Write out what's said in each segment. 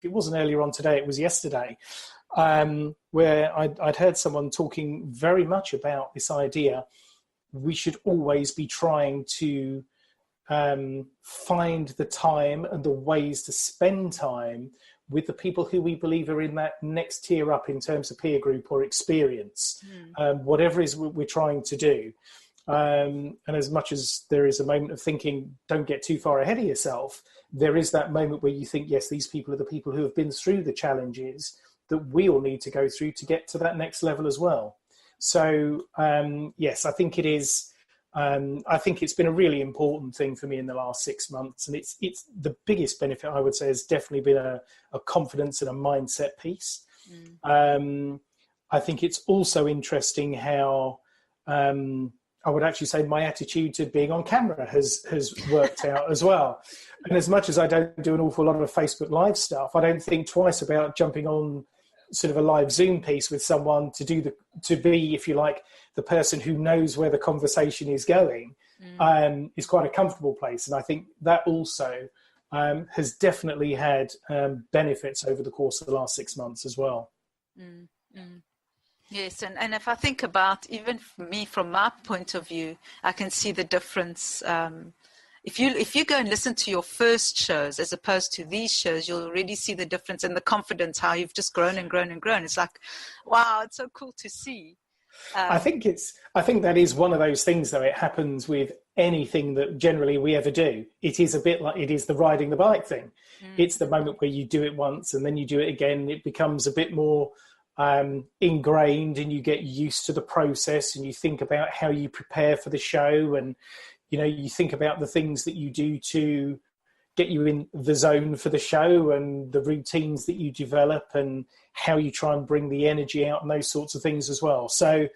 it wasn't earlier on today, it was yesterday, where I'd heard someone talking very much about this idea. We should always be trying to find the time and the ways to spend time with the people who we believe are in that next tier up in terms of peer group or experience, whatever it is we're trying to do. And as much as there is a moment of thinking, don't get too far ahead of yourself, there is that moment where you think, yes, these people are the people who have been through the challenges that we all need to go through to get to that next level as well. So, yes, I think it is. I think it's been a really important thing for me in the last 6 months. And it's the biggest benefit, I would say, has definitely been a confidence and a mindset piece. I think it's also interesting how I would actually say my attitude to being on camera has worked out as well. And as much as I don't do an awful lot of Facebook Live stuff, I don't think twice about jumping on sort of a live Zoom piece with someone to be, if you like, the person who knows where the conversation is going, is quite a comfortable place. And I think that also has definitely had benefits over the course of the last 6 months as well. Yes, and if I think about even me from my point of view, I can see the difference. If you go and listen to your first shows as opposed to these shows, you'll already see the difference in the confidence, how you've just grown and grown and grown. It's like, wow, it's so cool to see. I think that is one of those things, though. It happens with anything that generally we ever do. It is a bit like it is the riding the bike thing. It's the moment where you do it once and then you do it again. It becomes a bit more ingrained, and you get used to the process, and you think about how you prepare for the show, and you think about the things that you do to get you in the zone for the show, and the routines that you develop, and how you try and bring the energy out, and those sorts of things as well. So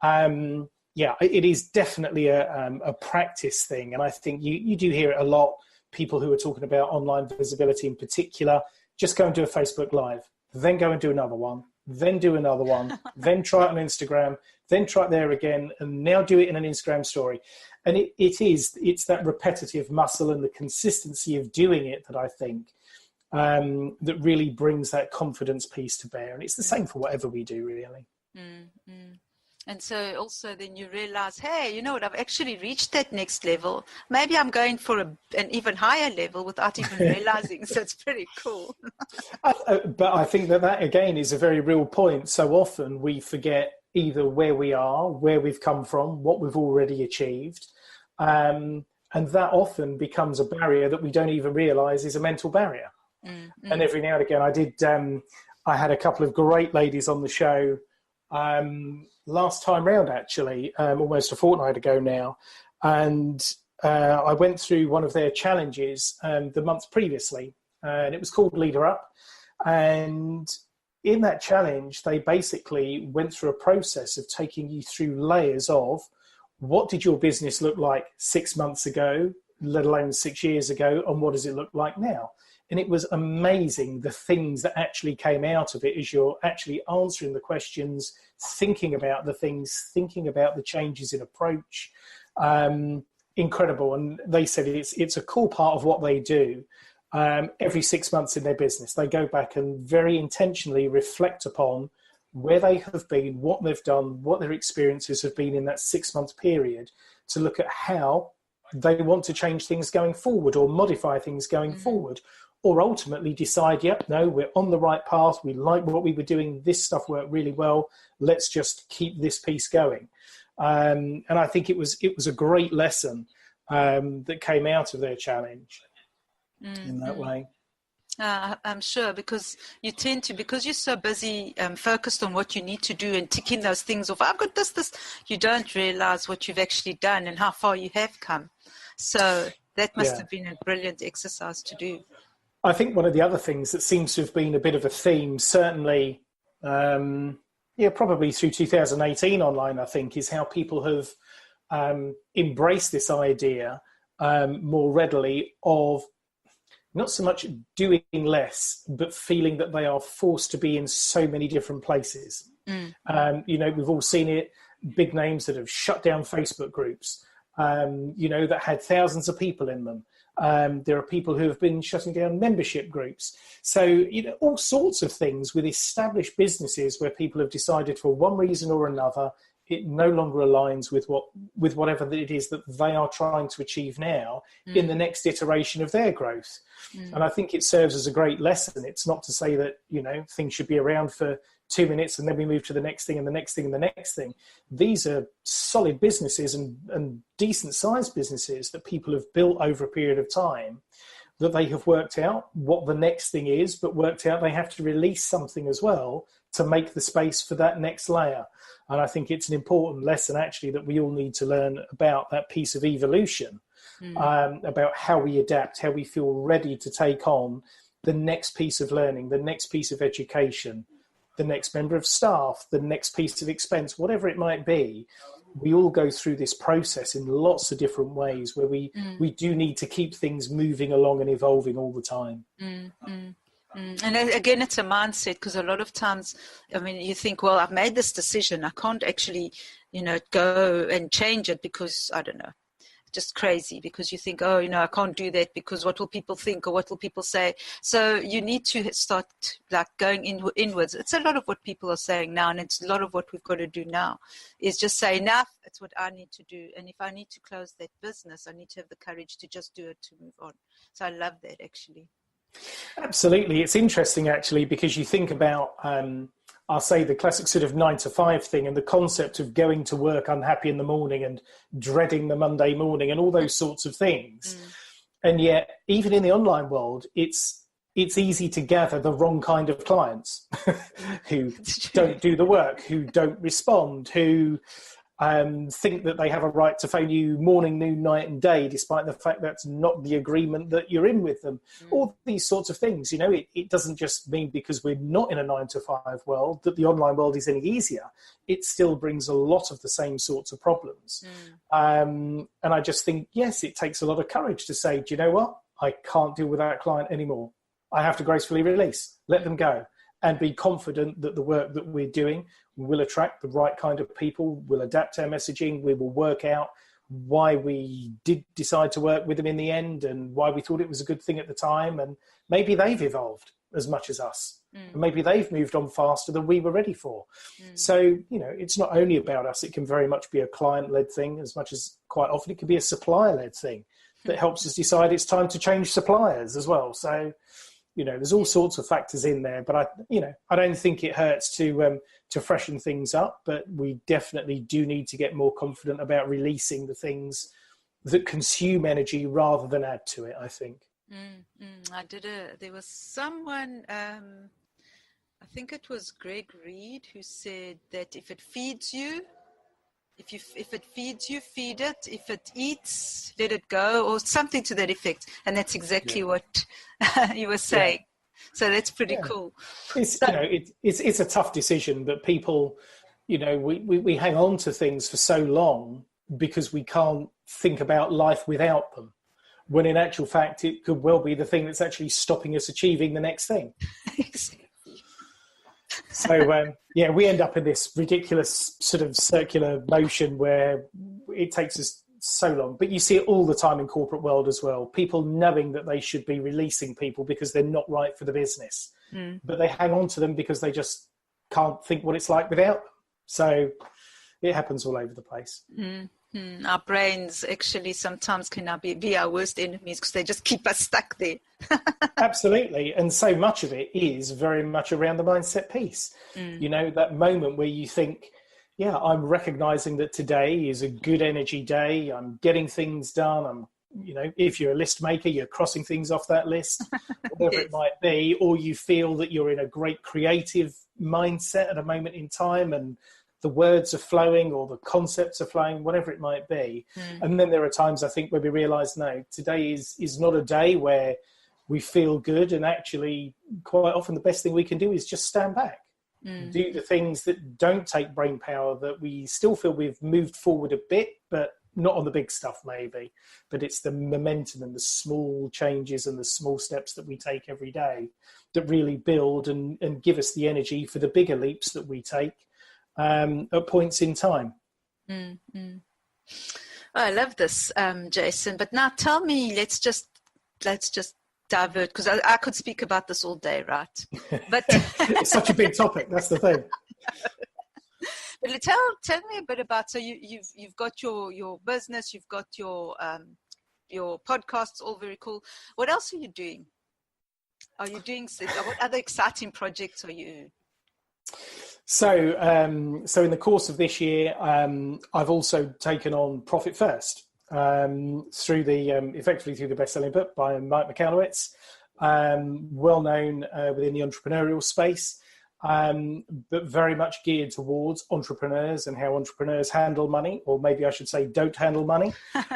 it is definitely a practice thing. And I think you do hear it a lot, people who are talking about online visibility in particular. Just go and do a Facebook Live, then go and do another one, then do another one, then try it on Instagram, then try it there again, and now do it in an Instagram story. And it's that repetitive muscle and the consistency of doing it that I think that really brings that confidence piece to bear. And it's the same for whatever we do, really. And so also then you realize, hey, you know what, I've actually reached that next level. Maybe I'm going for an even higher level without even realizing. So it's pretty cool. But I think that again is a very real point. So often we forget either where we are, where we've come from, what we've already achieved. And that often becomes a barrier that we don't even realize is a mental barrier. And every now and again, I had a couple of great ladies on the show last time round, actually, almost a fortnight ago now. And I went through one of their challenges the month previously, and it was called Leader Up. And in that challenge, they basically went through a process of taking you through layers of what did your business look like 6 months ago, let alone 6 years ago, and what does it look like now? And it was amazing, the things that actually came out of it as you're actually answering the questions, thinking about the things, thinking about the changes in approach. Incredible. And they said it's a cool part of what they do. Every 6 months in their business, they go back and very intentionally reflect upon where they have been, what they've done, what their experiences have been in that 6 month period, to look at how they want to change things going forward or modify things going forward, or ultimately decide, yep, no, we're on the right path. We like what we were doing. This stuff worked really well. Let's just keep this piece going. And I think it was a great lesson that came out of their challenge in that way. I'm sure, because you tend to, because you're so busy focused on what you need to do and ticking those things off. I've got this, you don't realize what you've actually done and how far you have come. So that must have been a brilliant exercise to do. I think one of the other things that seems to have been a bit of a theme, certainly, probably through 2018 online, I think, is how people have embraced this idea more readily of not so much doing less, but feeling that they are forced to be in so many different places. We've all seen it, big names that have shut down Facebook groups, that had thousands of people in them. There are people who have been shutting down membership groups. So, all sorts of things with established businesses where people have decided for one reason or another, it no longer aligns with whatever it is that they are trying to achieve now in the next iteration of their growth. And I think it serves as a great lesson. It's not to say that, things should be around for 2 minutes and then we move to the next thing and the next thing and the next thing. These are solid businesses and decent sized businesses that people have built over a period of time, that they have worked out what the next thing is, but worked out they have to release something as well to make the space for that next layer. And I think it's an important lesson, actually, that we all need to learn about that piece of evolution, about how we adapt, how we feel ready to take on the next piece of learning, the next piece of education, the next member of staff, the next piece of expense, whatever it might be. We all go through this process in lots of different ways where we do need to keep things moving along and evolving all the time. And again, it's a mindset, because a lot of times, you think, well, I've made this decision. I can't actually, go and change it because, I don't know, just crazy, because you think, oh, I can't do that because what will people think or what will people say? So you need to start going inwards. It's a lot of what people are saying now, and it's a lot of what we've got to do now is just say, enough, it's what I need to do. And if I need to close that business, I need to have the courage to just do it, to move on. So I love that, actually. Absolutely. It's interesting, actually, because you think about, I'll say, the classic sort of 9-to-5 thing and the concept of going to work unhappy in the morning and dreading the Monday morning and all those sorts of things. And yet, even in the online world, it's easy to gather the wrong kind of clients who don't do the work, who don't respond, who think that they have a right to phone you morning, noon, night and day, despite the fact that's not the agreement that you're in with them. All these sorts of things, it doesn't just mean because we're not in a 9-to-5 world that the online world is any easier. It still brings a lot of the same sorts of problems. And I just think, yes, it takes a lot of courage to say, do you know what? I can't deal with that client anymore. I have to gracefully release, let them go, and be confident that the work that we're doing will attract the right kind of people, will adapt our messaging, we will work out why we did decide to work with them in the end and why we thought it was a good thing at the time. And maybe they've evolved as much as us. And maybe they've moved on faster than we were ready for. So, it's not only about us. It can very much be a client-led thing, as much as quite often it can be a supplier-led thing that helps us decide it's time to change suppliers as well. So, there's all sorts of factors in there, but I don't think it hurts to freshen things up, but we definitely do need to get more confident about releasing the things that consume energy rather than add to it, I think. There was someone, I think it was Greg Reed, who said that if it feeds you, if it feeds you, feed it. If it eats, let it go, or something to that effect. And that's exactly what you were saying. So that's pretty cool. It's a tough decision, but people, we hang on to things for so long because we can't think about life without them. When in actual fact, it could well be the thing that's actually stopping us achieving the next thing. Exactly. So, we end up in this ridiculous sort of circular motion where it takes us so long. But you see it all the time in corporate world as well. People knowing that they should be releasing people because they're not right for the business. But they hang on to them because they just can't think what it's like without them. So it happens all over the place. Our brains actually sometimes can be our worst enemies because they just keep us stuck there. Absolutely. And so much of it is very much around the mindset piece. That moment where you think, I'm recognizing that today is a good energy day. I'm getting things done. I'm, if you're a list maker, you're crossing things off that list, whatever it might be, or you feel that you're in a great creative mindset at a moment in time and the words are flowing or the concepts are flowing, whatever it might be. And then there are times, I think, where we realize, no, today is not a day where we feel good. And actually, quite often the best thing we can do is just stand back, do the things that don't take brain power, that we still feel we've moved forward a bit, but not on the big stuff maybe. But it's the momentum and the small changes and the small steps that we take every day that really build and give us the energy for the bigger leaps that we take at points in time. I love this, Jason. But now tell me, let's just let's just divert, because I could speak about this all day, right? But it's such a big topic. That's the thing. But tell me a bit about, so you've got your business, you've got your podcasts, all very cool. What else are you doing? What other exciting projects are you? So in the course of this year, I've also taken on Profit First effectively through the best-selling book by Mike Michalowicz, well known within the entrepreneurial space. But very much geared towards entrepreneurs and how entrepreneurs handle money, or maybe I should say don't handle money,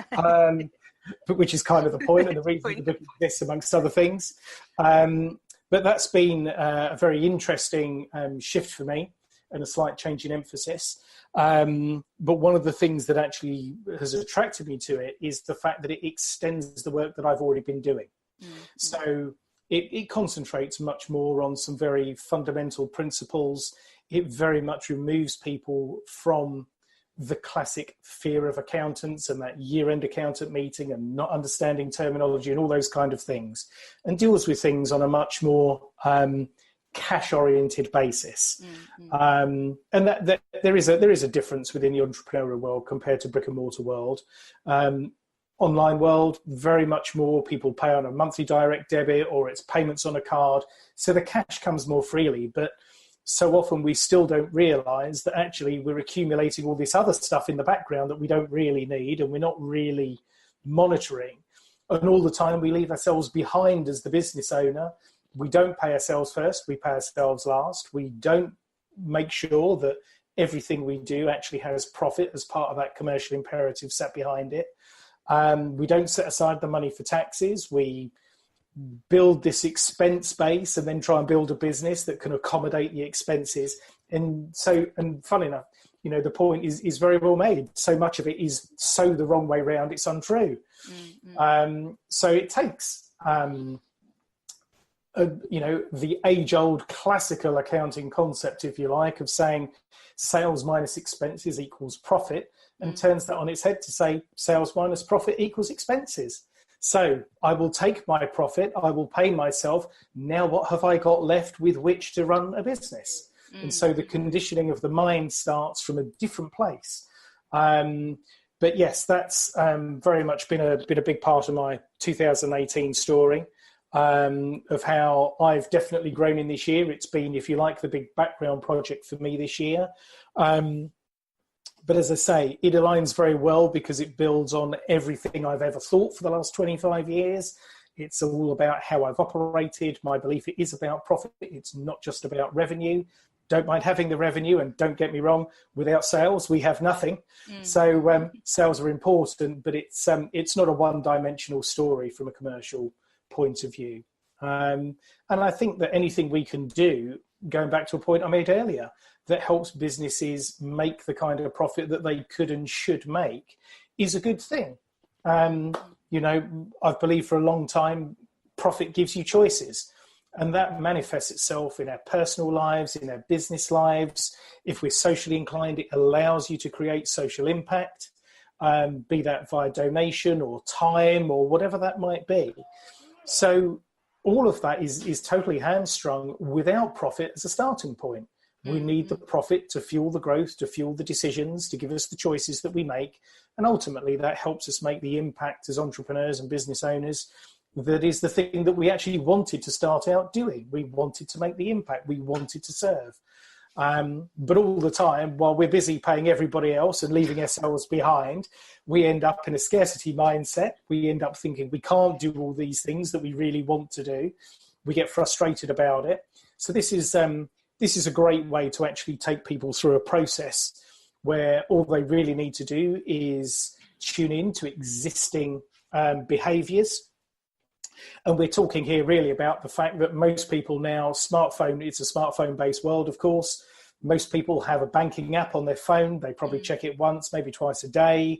but which is kind of the point and the reason the book exists, amongst other things. But that's been a very interesting shift for me and a slight change in emphasis. But one of the things that actually has attracted me to it is the fact that it extends the work that I've already been doing. Mm-hmm. So it concentrates much more on some very fundamental principles. It very much removes people from the classic fear of accountants and that year-end accountant meeting and not understanding terminology and all those kind of things, and deals with things on a much more cash-oriented basis. Mm-hmm. And that there is a difference within the entrepreneurial world compared to brick-and-mortar world. Online world, very much more people pay on a monthly direct debit or it's payments on a card. So the cash comes more freely, but so often we still don't realize that actually we're accumulating all this other stuff in the background that we don't really need and we're not really monitoring. And all the time we leave ourselves behind as the business owner. We don't pay ourselves first, we pay ourselves last. We don't make sure that everything we do actually has profit as part of that commercial imperative set behind it. We don't set aside the money for taxes. We build this expense base and then try and build a business that can accommodate the expenses. And fun enough, the point is very well made. So much of it is so the wrong way round, it's untrue. Mm-hmm. So it takes, the age-old classical accounting concept, if you like, of saying sales minus expenses equals profit, and turns that on its head to say sales minus profit equals expenses. So I will take my profit, I will pay myself. Now what have I got left with which to run a business? And so the conditioning of the mind starts from a different place. But yes, that's very much been a big part of my 2018 story, of how I've definitely grown in this year. It's been, if you like, the big background project for me this year. But as I say, it aligns very well because it builds on everything I've ever thought for the last 25 years. It's all about how I've operated. My belief it is about profit. It's not just about revenue. Don't mind having the revenue, and don't get me wrong, without sales, we have nothing. So sales are important, but it's not a one-dimensional story from a commercial point of view. And I think that anything we can do, going back to a point I made earlier, that helps businesses make the kind of profit that they could and should make is a good thing. I've believed for a long time, profit gives you choices. And that manifests itself in our personal lives, in our business lives. If we're socially inclined, it allows you to create social impact, be that via donation or time or whatever that might be. So all of that is totally hamstrung without profit as a starting point. We need the profit to fuel the growth, to fuel the decisions, to give us the choices that we make. And ultimately, that helps us make the impact as entrepreneurs and business owners. That is the thing that we actually wanted to start out doing. We wanted to make the impact. We wanted to serve. But all the time, while we're busy paying everybody else and leaving ourselves behind, we end up in a scarcity mindset. We end up thinking we can't do all these things that we really want to do. We get frustrated about it. So this is a great way to actually take people through a process where all they really need to do is tune in to existing behaviors. And we're talking here really about the fact that most people now, it's a smartphone-based world, of course. Most people have a banking app on their phone. They probably check it once, maybe twice a day,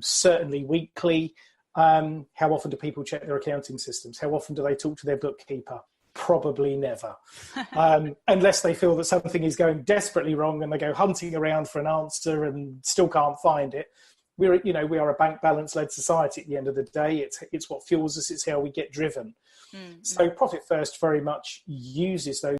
certainly weekly. How often do people check their accounting systems? How often do they talk to their bookkeeper? Probably never, unless they feel that something is going desperately wrong and they go hunting around for an answer and still can't find it. we are a bank balance led society at the end of the day. It's what fuels us. It's how we get driven. So Profit First very much uses those